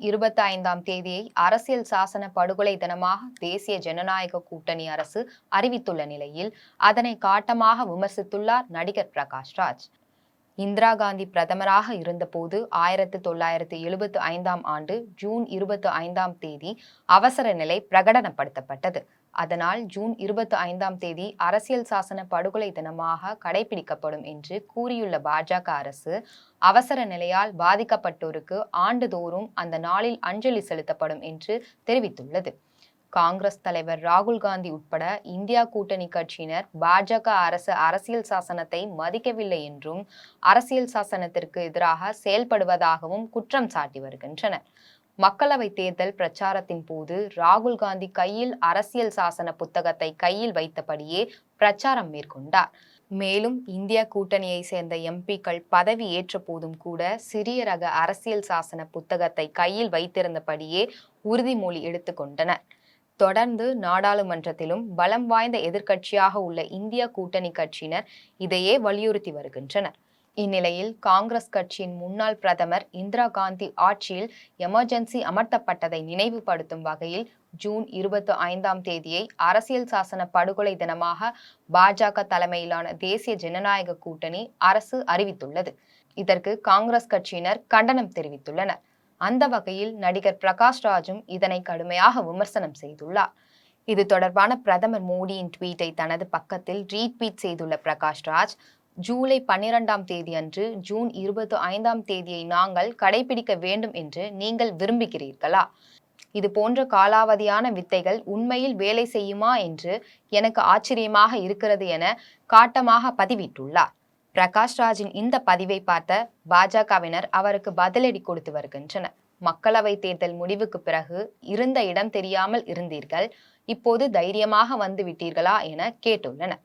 25ஆம் தேதியை அரசியல் சாசன படுகொலை தினமாக தேசிய ஜனநாயக கூட்டணி அரசு அறிவித்துள்ள நிலையில் அதனை காட்டமாக விமர்சித்துள்ளார் நடிகர் பிரகாஷ் ராஜ். இந்திரா காந்தி பிரதமராக இருந்தபோது 1975ஆம் ஆண்டு ஜூன் 25ஆம் தேதி அவசர நிலை பிரகடனப்படுத்தப்பட்டது. அதனால் ஜூன் 25ஆம் தேதி அரசியல் சாசன படுகொலை தினமாக கடைபிடிக்கப்படும் என்று கூறியுள்ள பாஜக அரசு, அவசர நிலையால் பாதிக்கப்பட்டோருக்கு ஆண்டுதோறும் அந்த நாளில் அஞ்சலி செலுத்தப்படும் என்று தெரிவித்துள்ளது. காங்கிரஸ் தலைவர் ராகுல் காந்தி உட்பட இந்தியா கூட்டணி கட்சியினர் பாஜக அரசு அரசியல் சாசனத்தை மதிக்கவில்லை என்றும் அரசியல் சாசனத்திற்கு எதிராக செயல்படுவதாகவும் குற்றம் சாட்டி வருகின்றனர். மக்களவை தேர்தல் பிரச்சாரத்தின் போது ராகுல் காந்தி கையில் அரசியல் சாசன புத்தகத்தை கையில் வைத்தபடியே பிரச்சாரம் மேற்கொண்டார். மேலும் இந்தியா கூட்டணியை சேர்ந்த எம்பிக்கள் பதவி ஏற்ற போதும் கூட சிறிய ரக அரசியல் சாசன புத்தகத்தை கையில் வைத்திருந்தபடியே உறுதிமொழி எடுத்துக்கொண்டனர். தொடர்ந்து நாடாளுமன்றத்திலும் பலம் வாய்ந்த எதிர்க்கட்சியாக உள்ள இந்தியா கூட்டணி கட்சியினர் இதையே வலியுறுத்தி வருகின்றனர். இந்நிலையில் காங்கிரஸ் கட்சியின் முன்னாள் பிரதமர் இந்திரா காந்தி ஆட்சியில் எமர்ஜென்சி அமர்த்தப்பட்டதை நினைவுபடுத்தும் வகையில் ஜூன் 25ஆம் தேதியை அரசியல் சாசன படுகொலை தினமாக பாஜக தலைமையிலான தேசிய ஜனநாயக கூட்டணி அரசு அறிவித்துள்ளது. இதற்கு காங்கிரஸ் கட்சியினர் கண்டனம் தெரிவித்துள்ளனர். அந்த வகையில் நடிகர் பிரகாஷ் ராஜும் இதனை கடுமையாக விமர்சனம் செய்துள்ளார். இது தொடர்பான பிரதமர் மோடியின் ட்வீட்டை தனது பக்கத்தில் ரீட்வீட் செய்துள்ள பிரகாஷ் ராஜ், ஜூலை 12ஆம் தேதி அன்று ஜூன் 25ஆம் தேதியை நாங்கள் கடைபிடிக்க வேண்டும் என்று நீங்கள் விரும்புகிறீர்களா? இது போன்ற காலாவதியான வித்தைகள் உண்மையில் வேலை செய்யுமா என்று எனக்கு ஆச்சரியமாக இருக்கிறது என காட்டமாக பதிவிட்டுள்ளார். பிரகாஷ் ராஜின் இந்த பதிவை பார்த்த பாஜகவினர் அவருக்கு பதிலடி கொடுத்து வருகின்றனர். மக்களவை தேர்தல் முடிவுக்கு பிறகு இருந்த இடம் தெரியாமல் இருந்தீர்கள், இப்போது தைரியமாக வந்து விட்டீர்களா என கேட்டுள்ளனர்.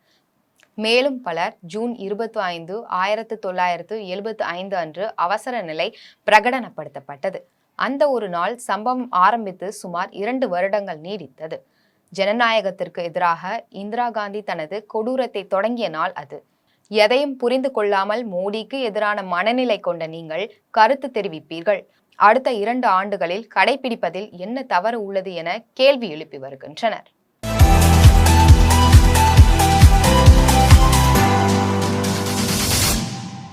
மேலும் பலர் ஜூன் 25, 1975 அன்று அவசர நிலை பிரகடனப்படுத்தப்பட்டது. அந்த ஒரு நாள் சம்பவம் ஆரம்பித்து சுமார் 2 வருடங்கள் நீடித்தது. ஜனநாயகத்திற்கு எதிராக இந்திரா காந்தி தனது கொடூரத்தை தொடங்கிய நாள் அது. எதையும் புரிந்து கொள்ளாமல் மோடிக்கு எதிரான மனநிலை கொண்ட நீங்கள் கருத்து தெரிவிப்பீர்கள். அடுத்த 2 ஆண்டுகளில் கடைபிடிப்பதில் என்ன தவறு உள்ளது என கேள்வி எழுப்பி வருகின்றனர்.